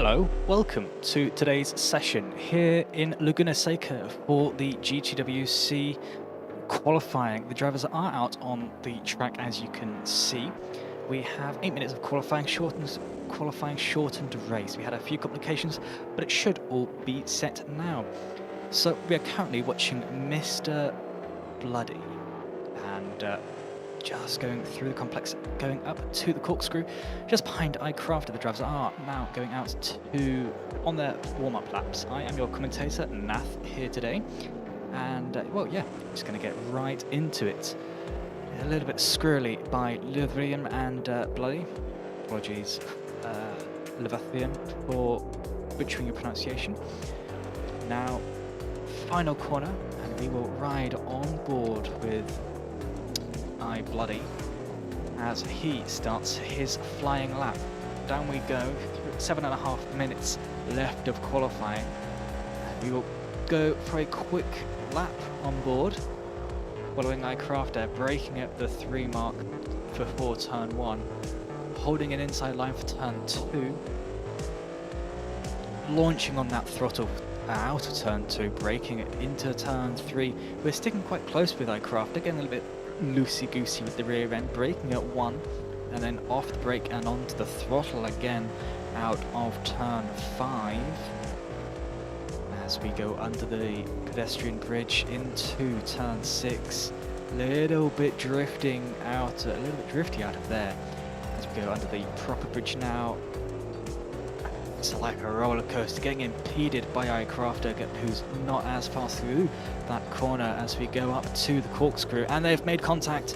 Hello, welcome to today's session here in Laguna Seca for the GTWC qualifying. The drivers are out on the track, as you can see. We have 8 minutes of qualifying shortened race. We had a few complications, but it should all be set now. So we are currently watching Mr. Bloody and just going through the complex, going up to the corkscrew, just behind iCrafter. The drivers are now going out on their warm-up laps. I am your commentator, Nath, here today, and well, yeah, just going to get right into it. A little bit squirrely by Levathian and Bloody. Apologies, Levathian, for butchering your pronunciation. Now, final corner, and we will ride on board with Bloody as he starts his flying lap. Down we go, 7.5 minutes left of qualifying. We will go for a quick lap on board, following iCrafter, breaking at the 3 mark before turn 1, holding an inside line for turn 2, launching on that throttle out of turn 2, braking it into turn 3. We're sticking quite close with iCrafter, getting a little bit loosey-goosey with the rear end, braking at 1 and then off the brake and onto the throttle again out of turn 5 as we go under the pedestrian bridge into turn 6. Little bit drifty out of there as we go under the proper bridge now. It's like a roller coaster, getting impeded by iCrafter, who's not as fast through that corner as we go up to the corkscrew, and they've made contact.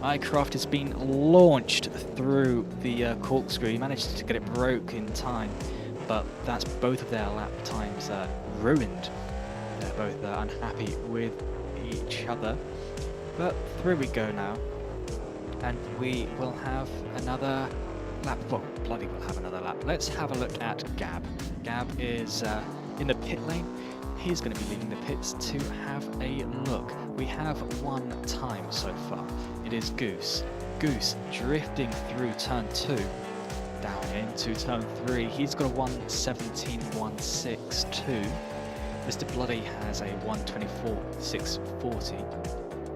iCraft has been launched through the corkscrew. He managed to get it broke in time, but that's both of their lap times ruined. They're both unhappy with each other, but through we go now, and we will have another lap. Well, Bloody will have another lap. Let's have a look at Gab. Gab is in the pit lane. He's going to be leaving the pits to have a look. We have one time so far. It is Goose. Goose drifting through turn 2, down into turn 3. He's got a 1:17.162. Mr. Bloody has a 1:24.640.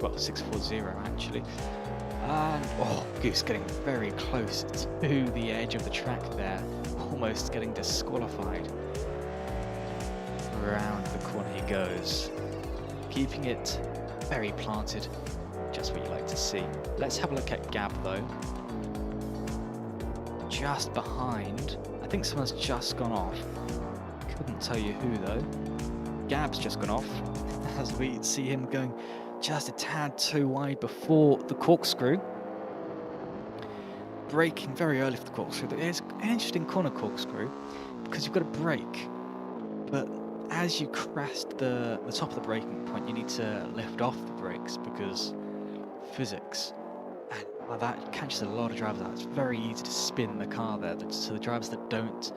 Well, 640 actually. And Goose getting very close to the edge of the track there, almost getting disqualified. Around the corner he goes, keeping it very planted, just what you like to see. Let's have a look at Gab though. Just behind, I think someone's just gone off. Couldn't tell you who though. Gab's just gone off as we see him going just a tad too wide before the corkscrew. Braking very early for the corkscrew. It's an interesting corner corkscrew because you've got to brake, but as you crest the top of the braking point, you need to lift off the brakes because physics. And well, that catches a lot of drivers out. It's very easy to spin the car there. So the drivers that don't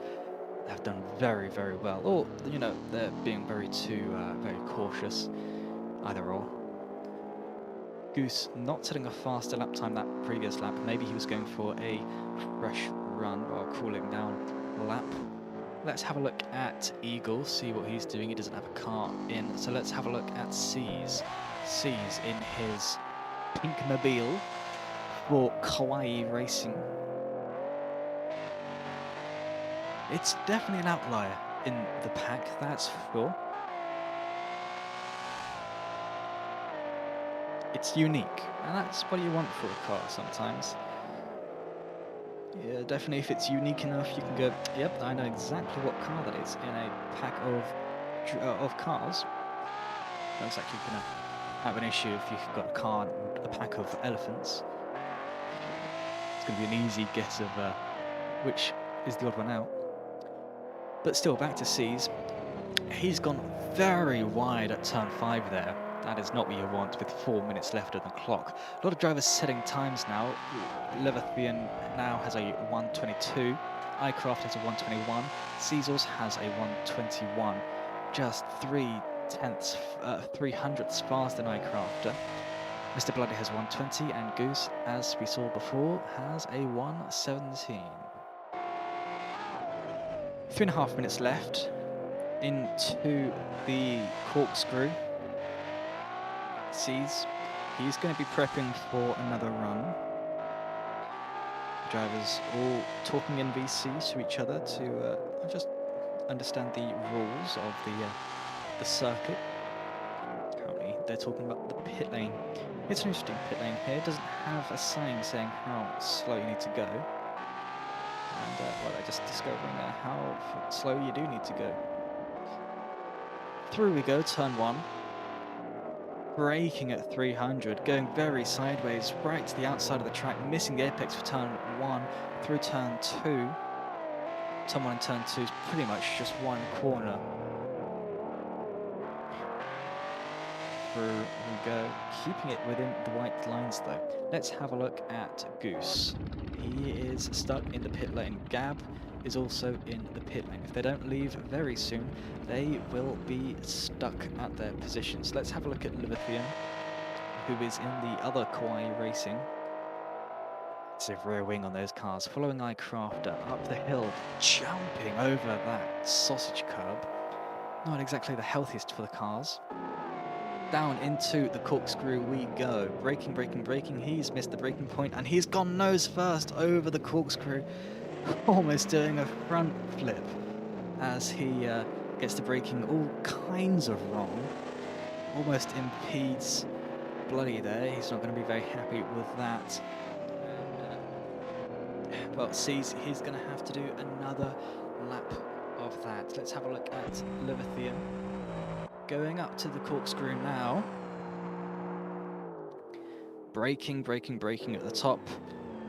have done very, very well, or you know, they're being very cautious. Either or. Goose not setting a faster lap time that previous lap. Maybe he was going for a fresh run or cooling down lap. Let's have a look at Eagle, see what he's doing. He doesn't have a car in, so let's have a look at C's. C's in his pink mobile for Kawaii Racing. It's definitely an outlier in the pack, that's for sure. It's unique, and that's what you want for a car sometimes. Yeah, definitely if it's unique enough, you can go, yep, I know exactly what car that is in a pack of cars. Looks like you're going to have an issue if you've got a car and a pack of elephants. It's going to be an easy guess of which is the odd one out. But still, back to C's. He's gone very wide at turn 5 there. That is not what you want with 4 minutes left on the clock. A lot of drivers setting times now. Levathian now has a 1:22. iCraft has a 1:21. Cezals has a 1:21. Just 3/hundredths faster than iCrafter. Mr. Bloody has 1:20, and Goose, as we saw before, has a 1:17. 2.5 minutes left into the corkscrew. Sees he's going to be prepping for another run. Drivers all talking in VCs to each other to just understand the rules of the circuit. Currently, they're talking about the pit lane. It's an interesting pit lane here. It doesn't have a sign saying how slow you need to go. And well, they're just discovering how slow you do need to go. Through we go, turn 1. Braking at 300, going very sideways, right to the outside of the track, missing the apex for turn 1 through turn 2. Turn 1 and turn 2 is pretty much just one corner. Through we go, keeping it within the white lines though. Let's have a look at Goose. He is stuck in the pit lane. Gab is also in the pit lane. If they don't leave very soon, they will be stuck at their positions. Let's have a look at Leviathan, who is in the other Kauai Racing. It's a rear wing on those cars, following iCrafter up the hill, jumping over that sausage curb. Not exactly the healthiest for the cars. Down into the corkscrew we go. Braking, braking, braking. He's missed the braking point and he's gone nose first over the corkscrew. Almost doing a front flip as he gets the braking all kinds of wrong. Almost impedes Bloody there. He's not going to be very happy with that. Well, sees he's going to have to do another lap of that. Let's have a look at Leviathan. Going up to the corkscrew now. Braking, braking, braking at the top.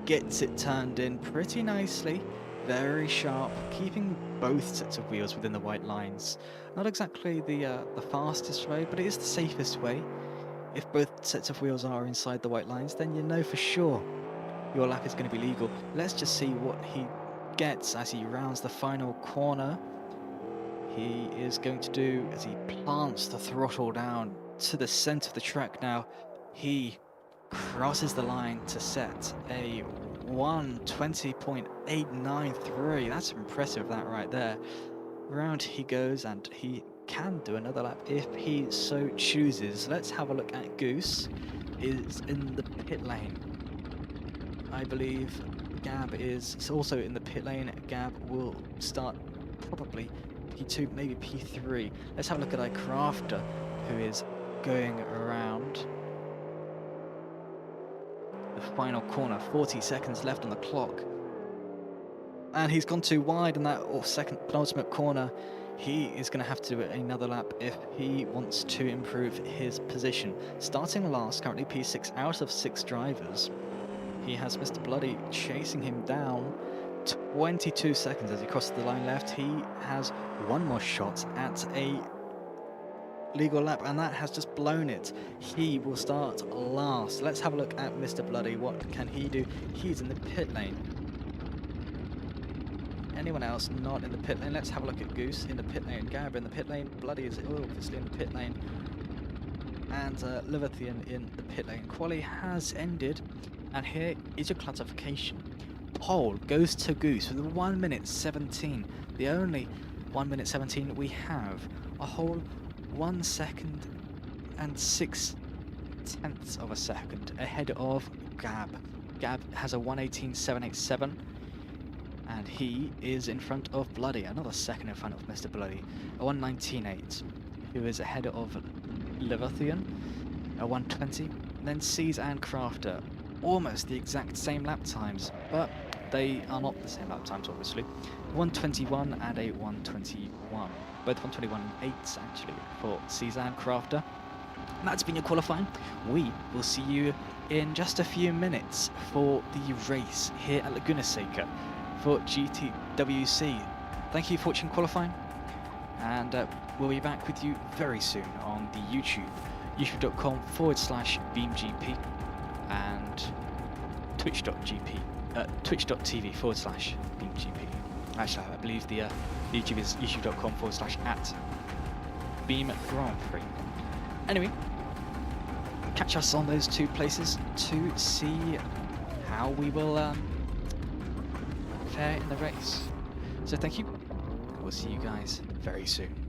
Gets it turned in pretty nicely. Very sharp, keeping both sets of wheels within the white lines. Not exactly the fastest way, but it is the safest way. If both sets of wheels are inside the white lines, then you know for sure your lap is going to be legal. Let's just see what he gets as he rounds the final corner. He is going to do as he plants the throttle down to the center of the track now. He crosses the line to set a 1:20.893. That's impressive, that right there. Round he goes, and he can do another lap if he so chooses. Let's have a look at Goose. Is in the pit lane. I believe Gab is also in the pit lane. Gab will start probably P2, maybe P3. Let's have a look at iCrafter, who is going around the final corner. 40 seconds left on the clock. And he's gone too wide in that second penultimate corner. He is going to have to do another lap if he wants to improve his position. Starting last, currently P6 out of 6 drivers. He has Mr. Bloody chasing him down. 22 seconds as he crosses the line left. He has one more shot at a legal lap, and that has just blown it. He will start last. Let's have a look at Mr. Bloody. What can he do? He's in the pit lane. Anyone else not in the pit lane? Let's have a look at Goose in the pit lane. Gab in the pit lane. Bloody is obviously in the pit lane. And Leviathan in the pit lane. Quali has ended, and here is your classification. Pole goes to Goose with 1:17. The only 1:17 we have. A whole 1 second and 6 tenths of a second ahead of Gab. Gab has a 1:18.787, and he is in front of Bloody, another second in front of Mr. Bloody. A 1:19.8, who is ahead of Leviathan, a 1:20. Then Seas and Crafter, almost the exact same lap times, but they are not the same lap times, obviously. 1:21 and a 1:21. Both 1:21.8 actually for Cezanne Crafter. And that's been your qualifying. We will see you in just a few minutes for the race here at Laguna Seca for GTWC. Thank you for watching qualifying, and we'll be back with you very soon on the youtube.com/BeamGP and twitch.tv/BeamGP. Actually, I believe the YouTube is youtube.com/@BeamGrand Anyway, catch us on those two places to see how we will fare in the race. So thank you, we'll see you guys very soon.